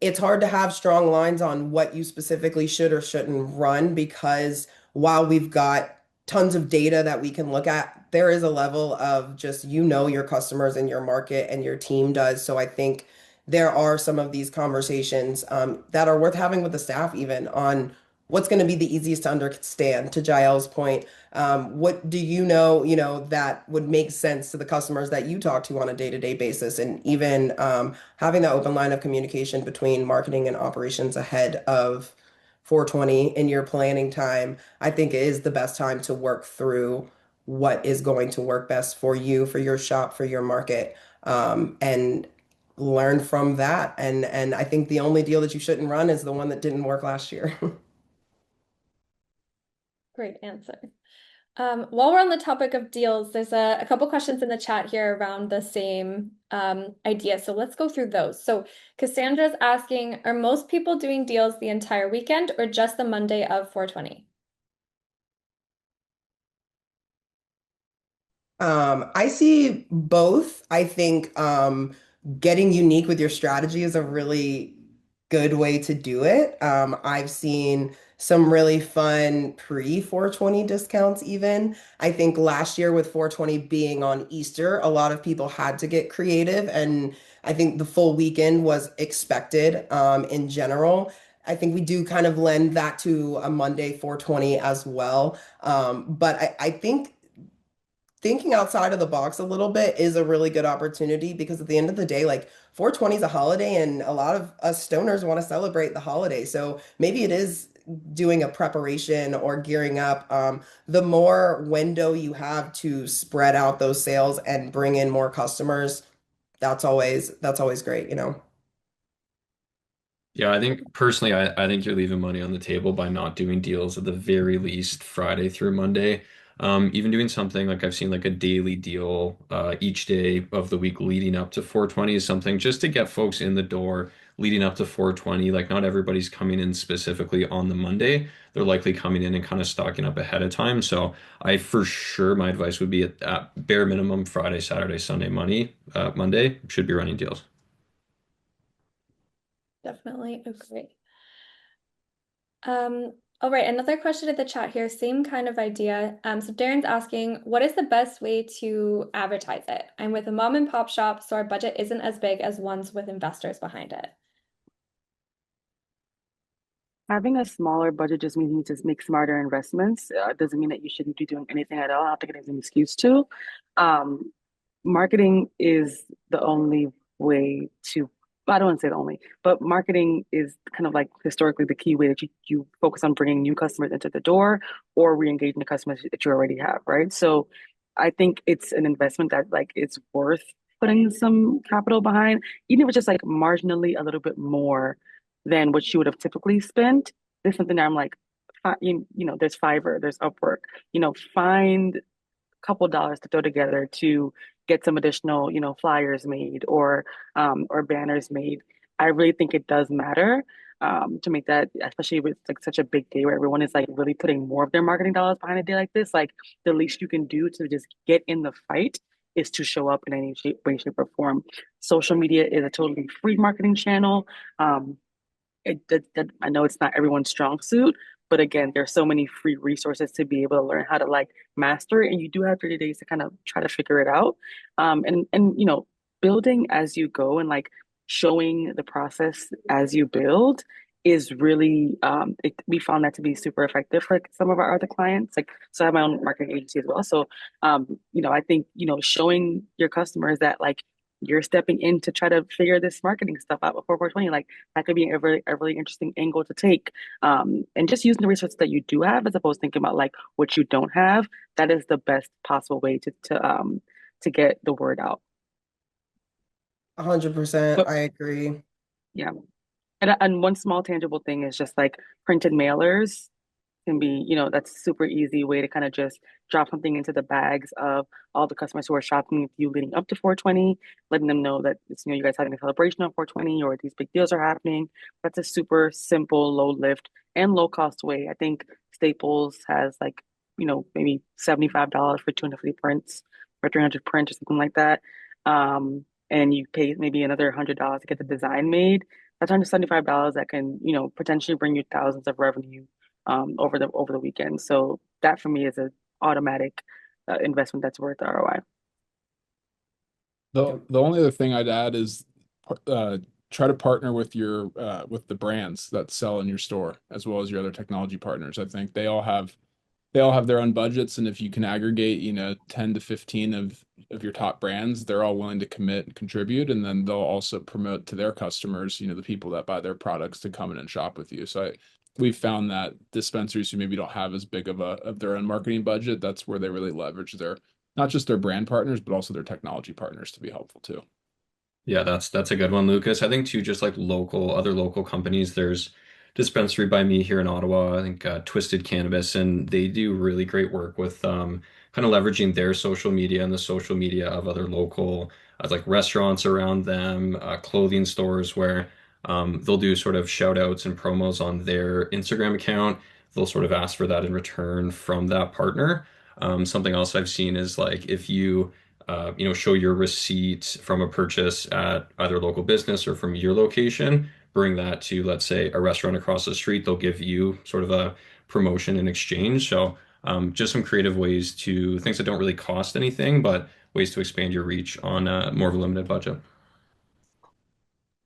it's hard to have strong lines on what you specifically should or shouldn't run because while we've got tons of data that we can look at, there is a level of just your customers in your market and your team does. So I think there are some of these conversations that are worth having with the staff even on what's going to be the easiest to understand. To Jael's point, what do that would make sense to the customers that you talk to on a day-to-day basis, and even having that open line of communication between marketing and operations ahead of 420 in your planning time, I think is the best time to work through what is going to work best for you, for your shop, for your market, and learn from that. And I think the only deal that you shouldn't run is the one that didn't work last year. Great answer. While we're on the topic of deals, there's a couple questions in the chat here around the same idea. So let's go through those. So Cassandra's asking, are most people doing deals the entire weekend or just the Monday of 420? I see both. I think getting unique with your strategy is a really good way to do it. I've seen some really fun pre 420 discounts even. I think last year with 420 being on Easter, a lot of people had to get creative, and I think the full weekend was expected in general. I think we do kind of lend that to a Monday 420 as well. But I think thinking outside of the box a little bit is a really good opportunity because at the end of the day, like 420 is a holiday and a lot of us stoners want to celebrate the holiday. So maybe it is doing a preparation or gearing up. The more window you have to spread out those sales and bring in more customers, that's always great. Yeah, I think personally, I think you're leaving money on the table by not doing deals at the very least Friday through Monday. Even doing something like I've seen like a daily deal each day of the week leading up to 420 is something just to get folks in the door leading up to 420. Like not everybody's coming in specifically on the Monday. They're likely coming in and kind of stocking up ahead of time. So I for sure my advice would be at bare minimum Friday, Saturday, Sunday, Monday should be running deals. Definitely agree. All right, another question in the chat here, same kind of idea. So Darren's asking, what is the best way to advertise it? I'm with a mom and pop shop, so our budget isn't as big as ones with investors behind it. Having a smaller budget just means you need to make smarter investments. It doesn't mean that you shouldn't be doing anything at all. I don't think it is an excuse to. Um, Marketing is the only way to, I don't want to say the only, but marketing is kind of like historically the key way that you focus on bringing new customers into the door or re-engaging the customers that you already have, right? So I think it's an investment that like it's worth putting some capital behind, even if it's just like marginally a little bit more than what you would have typically spent. There's something that I'm like, there's Fiverr, there's Upwork, find couple dollars to throw together to get some additional, flyers made or banners made. I really think it does matter to make that, especially with like such a big day where everyone is like really putting more of their marketing dollars behind a day like this. Like the least you can do to just get in the fight is to show up in any way, shape, or form. Social media is a totally free marketing channel. Um, that I know it's not everyone's strong suit, but again, there's so many free resources to be able to learn how to like master it, and you do have 30 days to kind of try to figure it out. And building as you go and like showing the process as you build is really we found that to be super effective for like, some of our other clients. Like, so I have my own marketing agency as well. So I think showing your customers that like you're stepping in to try to figure this marketing stuff out before 420, like that could be a really interesting angle to take. And just using the resources that you do have as opposed to thinking about like what you don't have, that is the best possible way to get the word out. 100%. But I agree. yeah. And one small tangible thing is just like printed mailers can be, that's a super easy way to kind of just drop something into the bags of all the customers who are shopping with you leading up to 420, letting them know that it's, you guys having a celebration on 420 or these big deals are happening. That's a super simple, low lift and low cost way. I think Staples has like, maybe $75 for 250 prints or 300 prints or something like that. And you pay maybe another $100 to get the design made. That's $175 that can, potentially bring you thousands of revenue over the weekend. So that for me is an automatic investment that's worth the ROI. The only other thing I'd add is uh, try to partner with your with the brands that sell in your store as well as your other technology partners. I think they all have their own budgets, and if you can aggregate, 10 to 15 of your top brands, they're all willing to commit and contribute, and then they'll also promote to their customers, the people that buy their products to come in and shop with you. So we've found that dispensaries who maybe don't have as big of their own marketing budget, that's where they really leverage their not just their brand partners, but also their technology partners to be helpful too. Yeah, that's a good one, Lucas. I think too, just like other local companies. There's dispensary by me here in Ottawa. I think Twisted Cannabis, and they do really great work with kind of leveraging their social media and the social media of other local like restaurants around them, clothing stores where they'll do sort of shout outs and promos on their Instagram account. They'll sort of ask for that in return from that partner. Something else I've seen is like if you show your receipt from a purchase at either local business or from your location, bring that to, let's say, a restaurant across the street. They'll give you sort of a promotion in exchange. So just some creative ways to things that don't really cost anything, but ways to expand your reach on more of a limited budget.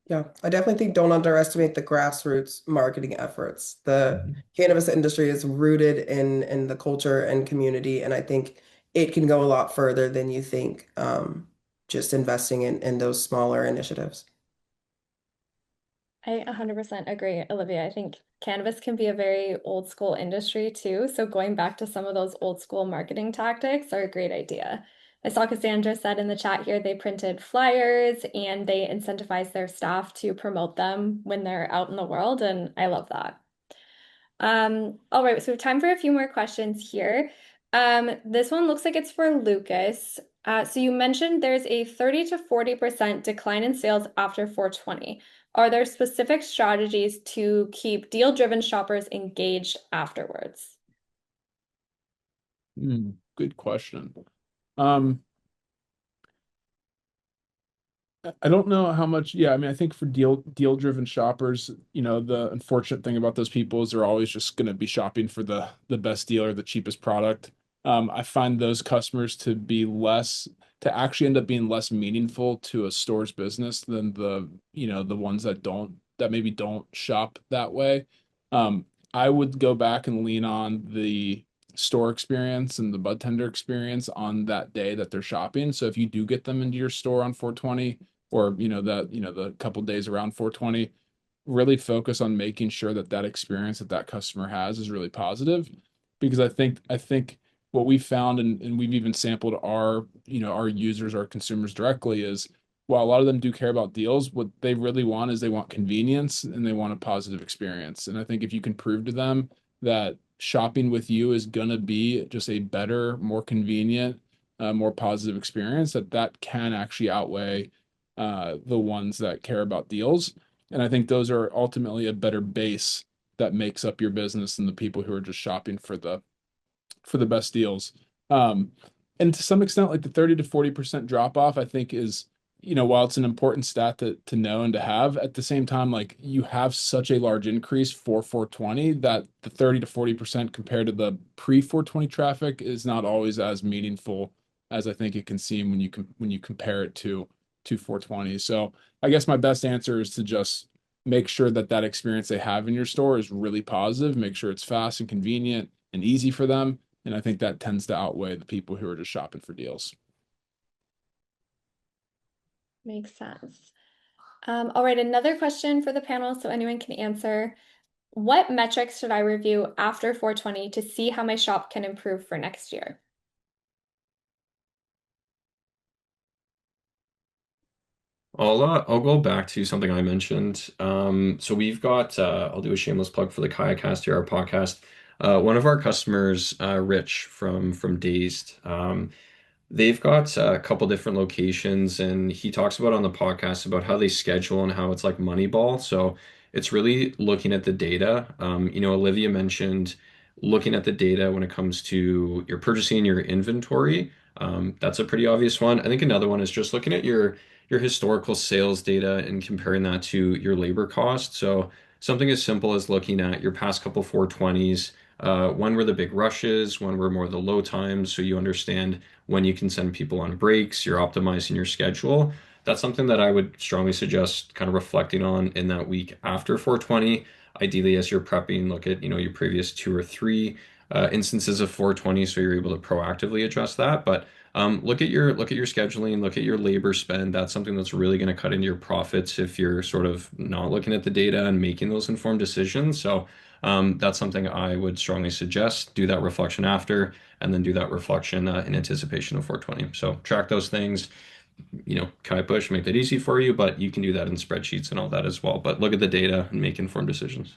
Yeah, I definitely think don't underestimate the grassroots marketing efforts. The Mhm. cannabis industry is rooted in the culture and community, and I think it can go a lot further than you think, just investing in those smaller initiatives. I 100% agree, Olivia. I think cannabis can be a very old school industry too. So going back to some of those old school marketing tactics are a great idea. I saw Cassandra said in the chat here they printed flyers and they incentivized their staff to promote them when they're out in the world, and I love that. All right, so we have time for a few more questions here. This one looks like it's for Lucas. So you mentioned there's a 30 to 40% decline in sales after 420. Are there specific strategies to keep deal-driven shoppers engaged afterwards? Good question. Um, I don't know how much. Yeah, I mean, I think for deal driven shoppers, the unfortunate thing about those people is they're always just going to be shopping for the best deal or the cheapest product. I find those customers to actually end up being less meaningful to a store's business than the ones that maybe don't shop that way. I would go back and lean on the store experience and the bud tender experience on that day that they're shopping. So if you do get them into your store on 420 or the couple days around 420, really focus on making sure that experience that customer has is really positive, because I think what we found, and we've even sampled our users, our consumers directly, is while a lot of them do care about deals, what they really want is they want convenience and they want a positive experience. And I think if you can prove to them that shopping with you is gonna be just a better, more convenient, more positive experience, that can actually outweigh the ones that care about deals. And I think those are ultimately a better base that makes up your business than the people who are just shopping for the best deals. Um, and to some extent, like the 30 to 40% drop off, I think is, while it's an important stat to know and to have, at the same time, like you have such a large increase for 420 that the 30 to 40% compared to the pre 420 traffic is not always as meaningful as I think it can seem when you compare it to 420. So I guess my best answer is to just make sure that experience they have in your store is really positive, make sure it's fast and convenient and easy for them. And I think that tends to outweigh the people who are just shopping for deals. Makes sense. All right, another question for the panel so anyone can answer. What metrics should I review after 420 to see how my shop can improve for next year? I'll go back to something I mentioned. So we've got I'll do a shameless plug for the KayaCast here, our podcast. One of our customers, Rich from Dazed, they've got a couple different locations, and he talks about on the podcast about how they schedule and how it's like Moneyball. So it's really looking at the data. Olivia mentioned looking at the data when it comes to your purchasing your inventory. That's a pretty obvious one. I think another one is just looking at your historical sales data and comparing that to your labor cost. So something as simple as looking at your past couple 420s. When were the big rushes? When were more the low times? So you understand when you can send people on breaks, you're optimizing your schedule. That's something that I would strongly suggest kind of reflecting on in that week after 420. Ideally, as you're prepping, look at, your previous two or three instances of 420 so you're able to proactively address that. But look at your scheduling, look at your labor spend. That's something that's really going to cut into your profits if you're sort of not looking at the data and making those informed decisions. So that's something I would strongly suggest. Do that reflection after, and then do that reflection in anticipation of 420. So track those things. KaiPush make that easy for you, but you can do that in spreadsheets and all that as well. But look at the data and make informed decisions.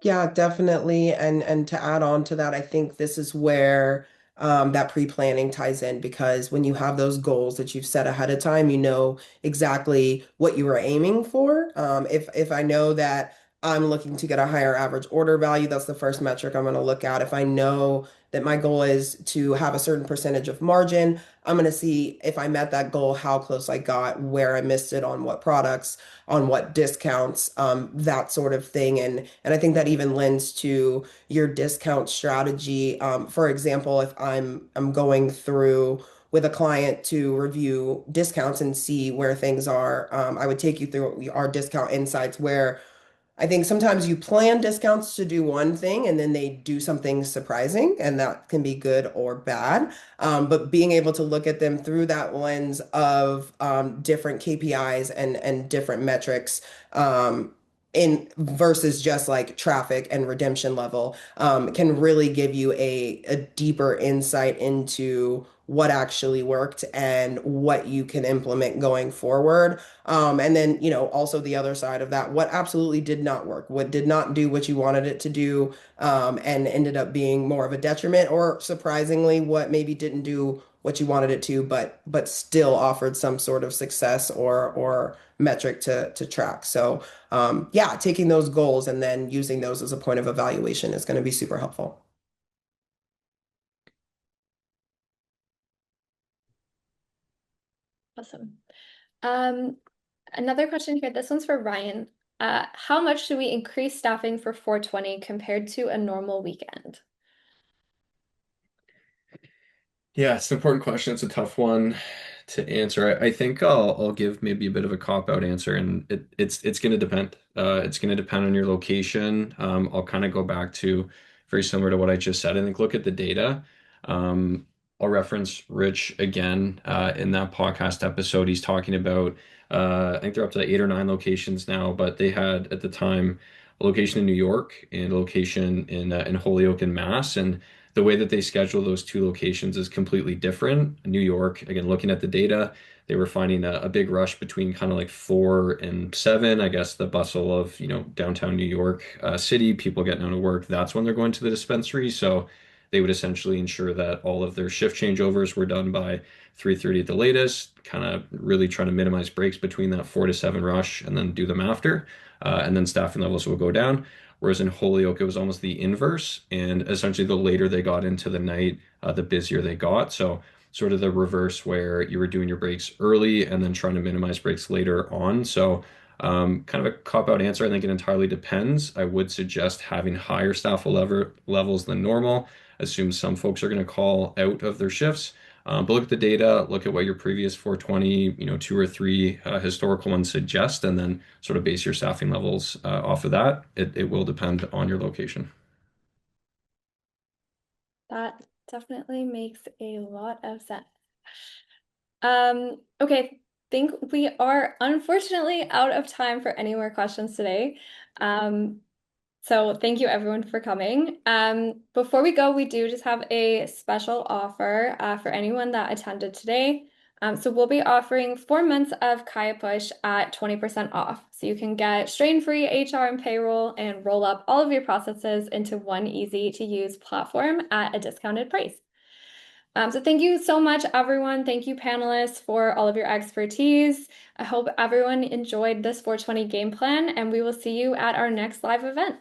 Yeah, definitely. And to add on to that, I think this is where that pre-planning ties in, because when you have those goals that you've set ahead of time, you know exactly what you are aiming for. If I know that I'm looking to get a higher average order value, that's the first metric I'm going to look at. If I know that my goal is to have a certain percentage of margin, I'm going to see if I met that goal, how close I got, where I missed it on what products, on what discounts, that sort of thing. And I think that even lends to your discount strategy. For example, if I'm going through with a client to review discounts and see where things are, I would take you through our discount insights, where I think sometimes you plan discounts to do one thing and then they do something surprising, and that can be good or bad. But being able to look at them through that lens of different KPIs and different metrics, in versus just like traffic and redemption level, can really give you a deeper insight into what actually worked and what you can implement going forward. And then, also the other side of that, what absolutely did not work, what did not do what you wanted it to do, and ended up being more of a detriment, or surprisingly, what maybe didn't do what you wanted it to, but still offered some sort of success or metric to track. So yeah, taking those goals and then using those as a point of evaluation is going to be super helpful. Awesome. Um, Another question here. This one's for Ryan. How much do we increase staffing for 420 compared to a normal weekend? Yeah, it's an important question. It's a tough one to answer. I think I'll give maybe a bit of a cop-out answer, and it's going to depend. It's going to depend on your location. I'll kind of go back to very similar to what I just said. I think look at the data. Um, I'll reference Rich again in that podcast episode. He's talking about I think they're up to 8 or 9 locations now, but they had at the time a location in New York and a location in Holyoke in Mass, and the way that they schedule those 2 locations is completely different. New York, again, looking at the data, they were finding a big rush between kind of like 4 and 7. I guess the bustle of, downtown New York City, people getting out of work, that's when they're going to the dispensary. So they would essentially ensure that all of their shift changeovers were done by 3:30 at the latest, kind of really trying to minimize breaks between that 4 to 7 rush and then do them after. And then staffing levels will go down. Whereas in Holyoke, it was almost the inverse. And essentially, the later they got into the night, the busier they got. So, sort of the reverse where you were doing your breaks early and then trying to minimize breaks later on. So, kind of a cop-out answer. I think it entirely depends. I would suggest having higher staff levels than normal. Assume some folks are going to call out of their shifts. But look at the data, look at what your previous 420, 2 or 3 historical ones suggest, and then sort of base your staffing levels off of that. It will depend on your location. That definitely makes a lot of sense. Okay, think we are unfortunately out of time for any more questions today. So thank you everyone for coming. Before we go, we do just have a special offer for anyone that attended today. So we'll be offering 4 months of KayaPush at 20% off. So you can get strain-free HR and payroll and roll up all of your processes into one easy to use platform at a discounted price. So thank you so much, everyone. Thank you, panelists, for all of your expertise. I hope everyone enjoyed this 420 game plan, and we will see you at our next live event.